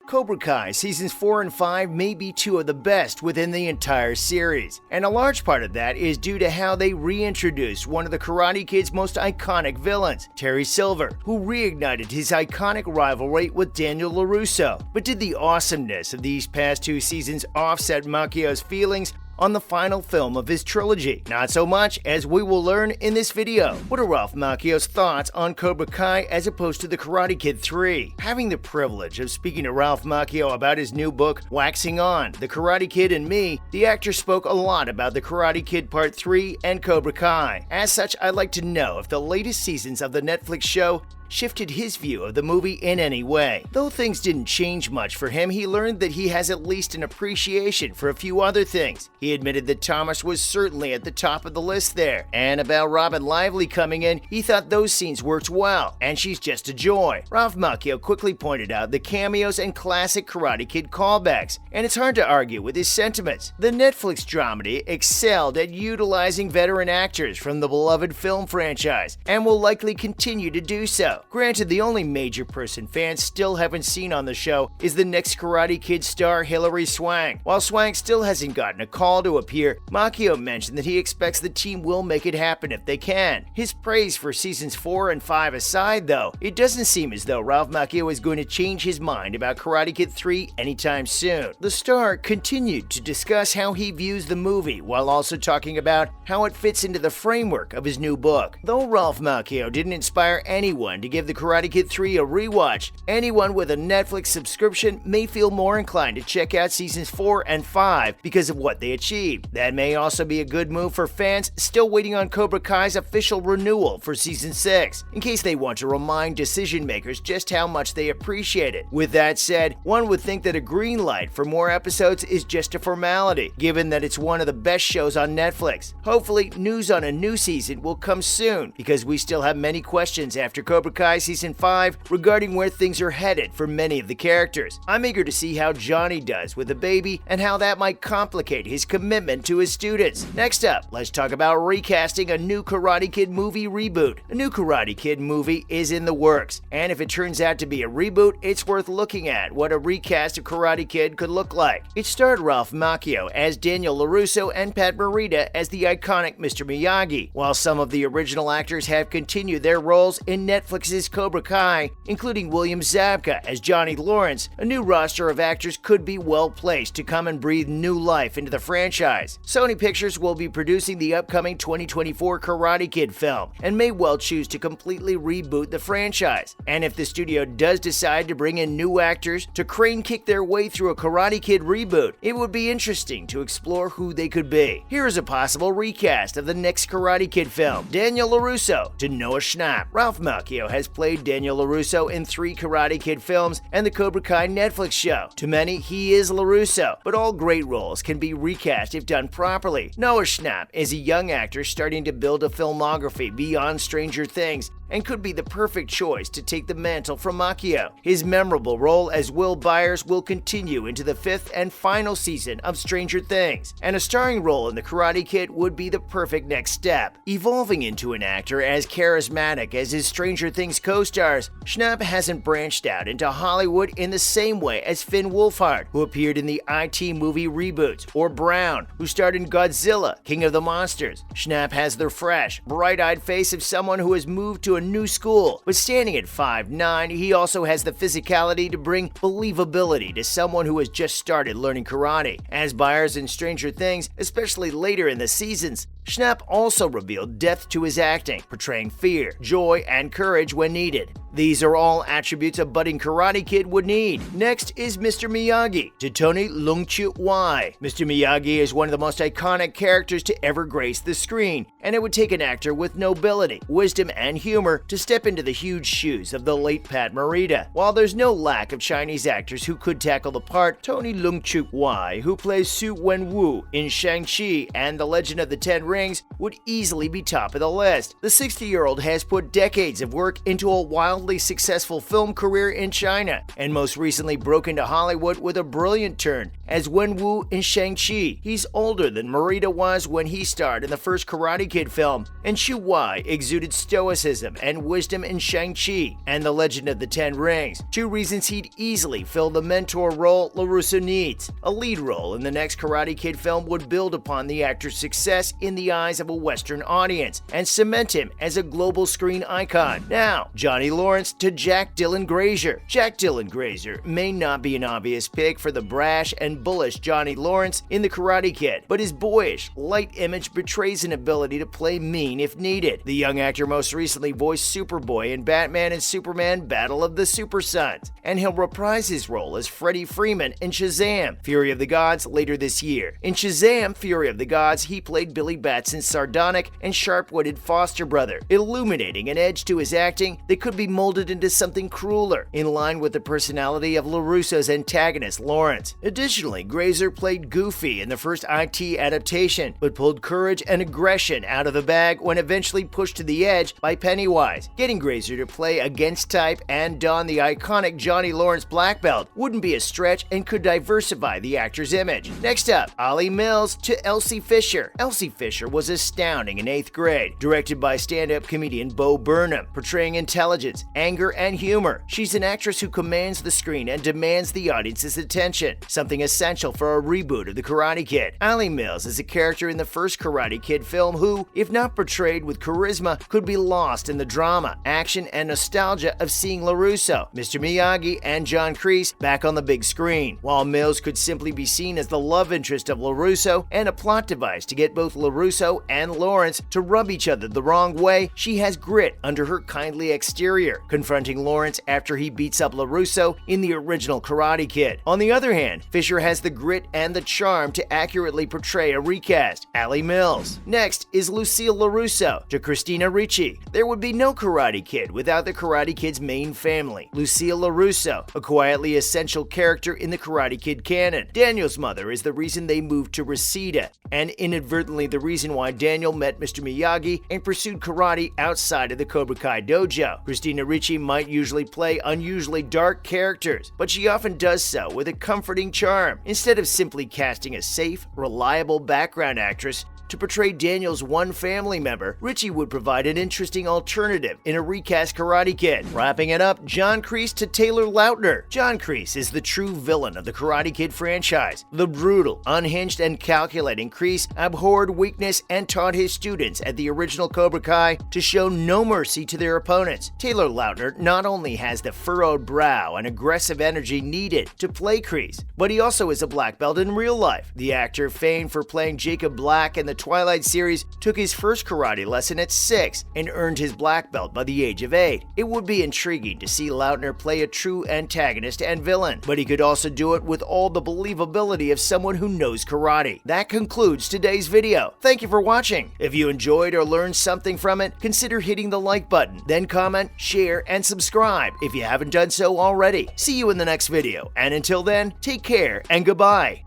Cobra Kai Seasons 4 and 5 may be two of the best within the entire series, and a large part of that is due to how they reintroduced one of the Karate Kid's most iconic villains, Terry Silver, who reignited his iconic rivalry with Daniel LaRusso. But did the awesomeness of these past two seasons offset Macchio's feelings on the final film of his trilogy? Not so much, as we will learn in this video. What are Ralph Macchio's thoughts on Cobra Kai as opposed to The Karate Kid 3? Having the privilege of speaking to Ralph Macchio about his new book, Waxing On, The Karate Kid and Me, the actor spoke a lot about The Karate Kid Part 3 and Cobra Kai. As such, I'd like to know if the latest seasons of the Netflix show shifted his view of the movie in any way. Though things didn't change much for him, he learned that he has at least an appreciation for a few other things. He admitted that Thomas was certainly at the top of the list there, and about Robin Lively coming in, he thought those scenes worked well, and she's just a joy. Ralph Macchio quickly pointed out the cameos and classic Karate Kid callbacks, and it's hard to argue with his sentiments. The Netflix dramedy excelled at utilizing veteran actors from the beloved film franchise, and will likely continue to do so. Granted, the only major person fans still haven't seen on the show is the next Karate Kid star Hilary Swank. While Swank still hasn't gotten a call to appear, Macchio mentioned that he expects the team will make it happen if they can. His praise for seasons 4 and 5 aside, though, it doesn't seem as though Ralph Macchio is going to change his mind about Karate Kid 3 anytime soon. The star continued to discuss how he views the movie, while also talking about how it fits into the framework of his new book. Though Ralph Macchio didn't inspire anyone to give The Karate Kid 3 a rewatch, anyone with a Netflix subscription may feel more inclined to check out seasons 4 and 5 because of what they achieved. That may also be a good move for fans still waiting on Cobra Kai's official renewal for season 6, in case they want to remind decision makers just how much they appreciate it. With that said, one would think that a green light for more episodes is just a formality, given that it's one of the best shows on Netflix. Hopefully, news on a new season will come soon, because we still have many questions after Cobra Kai Season 5 regarding where things are headed for many of the characters. I'm eager to see how Johnny does with the baby and how that might complicate his commitment to his students. Next up, let's talk about recasting a new Karate Kid movie reboot. A new Karate Kid movie is in the works, and if it turns out to be a reboot, it's worth looking at what a recast of Karate Kid could look like. It starred Ralph Macchio as Daniel LaRusso and Pat Morita as the iconic Mr. Miyagi, while some of the original actors have continued their roles in Netflix's Cobra Kai, including William Zabka as Johnny Lawrence. A new roster of actors could be well placed to come and breathe new life into the franchise. Sony Pictures will be producing the upcoming 2024 Karate Kid film, and may well choose to completely reboot the franchise. And if the studio does decide to bring in new actors to crane kick their way through a Karate Kid reboot, it would be interesting to explore who they could be. Here is a possible recast of the next Karate Kid film: Daniel LaRusso to Noah Schnapp. Ralph Macchio has played Daniel LaRusso in 3 Karate Kid films and the Cobra Kai Netflix show. To many, he is LaRusso, but all great roles can be recast if done properly. Noah Schnapp is a young actor starting to build a filmography beyond Stranger Things, and could be the perfect choice to take the mantle from Macchio. His memorable role as Will Byers will continue into the 5th and final season of Stranger Things, and a starring role in The Karate Kid would be the perfect next step. Evolving into an actor as charismatic as his Stranger Things co-stars, Schnapp hasn't branched out into Hollywood in the same way as Finn Wolfhard, who appeared in the IT movie Reboot, or Brown, who starred in Godzilla, King of the Monsters. Schnapp has the fresh, bright-eyed face of someone who has moved to a new school, but standing at 5'9", he also has the physicality to bring believability to someone who has just started learning karate. As Byers in Stranger Things, especially later in the seasons, Schnapp also revealed depth to his acting, portraying fear, joy, and courage when needed. These are all attributes a budding Karate Kid would need. Next is Mr. Miyagi, to Tony Leung-Chiu Wai. Mr. Miyagi is one of the most iconic characters to ever grace the screen, and it would take an actor with nobility, wisdom, and humor to step into the huge shoes of the late Pat Morita. While there's no lack of Chinese actors who could tackle the part, Tony Leung-Chiu Wai, who plays Su Wenwu in Shang-Chi and The Legend of the Ten Rings would easily be top of the list. The 60-year-old has put decades of work into a wildly successful film career in China, and most recently broke into Hollywood with a brilliant turn as Wenwu in Shang-Chi. He's older than Morita was when he starred in the first Karate Kid film, and Chu Wai exuded stoicism and wisdom in Shang-Chi and The Legend of the Ten Rings, two reasons he'd easily fill the mentor role LaRusso needs. A lead role in the next Karate Kid film would build upon the actor's success in the eyes of a Western audience and cement him as a global screen icon. Now, Johnny Lawrence to Jack Dylan Grazer. Jack Dylan Grazer may not be an obvious pick for the brash and bullish Johnny Lawrence in The Karate Kid, but his boyish, light image betrays an ability to play mean if needed. The young actor most recently voiced Superboy in Batman and Superman Battle of the Super Sons, and he'll reprise his role as Freddie Freeman in Shazam! Fury of the Gods later this year. In Shazam! Fury of the Gods, he played Billy Batson's sardonic and sharp-witted foster brother, illuminating an edge to his acting that could be molded into something crueler, in line with the personality of LaRusso's antagonist Lawrence. Additionally, Grazer played Goofy in the first IT adaptation, but pulled courage and aggression out of the bag when eventually pushed to the edge by Pennywise. Getting Grazer to play against type and don the iconic Johnny Lawrence black belt wouldn't be a stretch and could diversify the actor's image. Next up, Ollie Mills to Elsie Fisher. Elsie Fisher was astounding in 8th grade, directed by stand-up comedian Bo Burnham, portraying intelligence, anger, and humor. She's an actress who commands the screen and demands the audience's attention, something essential for a reboot of The Karate Kid. Ollie Mills is a character in the first Karate Kid film who, if not portrayed with charisma, could be lost in the drama, action, and nostalgia of seeing LaRusso, Mr. Miyagi, and John Kreese back on the big screen, while Mills could simply be seen as the love interest of LaRusso and a plot device to get both LaRusso and Lawrence to rub each other the wrong way. She has grit under her kindly exterior, confronting Lawrence after he beats up LaRusso in the original Karate Kid. On the other hand, Fisher has the grit and the charm to accurately portray a recast, Ollie Mills. Next is Lucille LaRusso to Christina Ricci. There would be no Karate Kid without the Karate Kid's main family, Lucille LaRusso, a quietly essential character in the Karate Kid canon. Daniel's mother is the reason they moved to Reseda, and inadvertently the reason why Daniel met Mr. Miyagi and pursued karate outside of the Cobra Kai dojo. Christina Ricci might usually play unusually dark characters, but she often does so with a comforting charm. Instead of simply casting a safe, reliable background actress to portray Daniel's one family member, Ricci would provide an interesting alternative in a recast Karate Kid. Wrapping it up, John Kreese to Taylor Lautner. John Kreese is the true villain of the Karate Kid franchise. The brutal, unhinged, and calculating Kreese abhorred weakness and taught his students at the original Cobra Kai to show no mercy to their opponents. Taylor Lautner not only has the furrowed brow and aggressive energy needed to play Kreese, but he also is a black belt in real life. The actor, famed for playing Jacob Black in the Twilight series, took his first karate lesson at 6 and earned his black belt by the age of 8. It would be intriguing to see Lautner play a true antagonist and villain, but he could also do it with all the believability of someone who knows karate. That concludes today's video. Thank you for watching. If you enjoyed or learned something from it, consider hitting the like button, then comment, share, and subscribe if you haven't done so already. See you in the next video, and until then, take care and goodbye.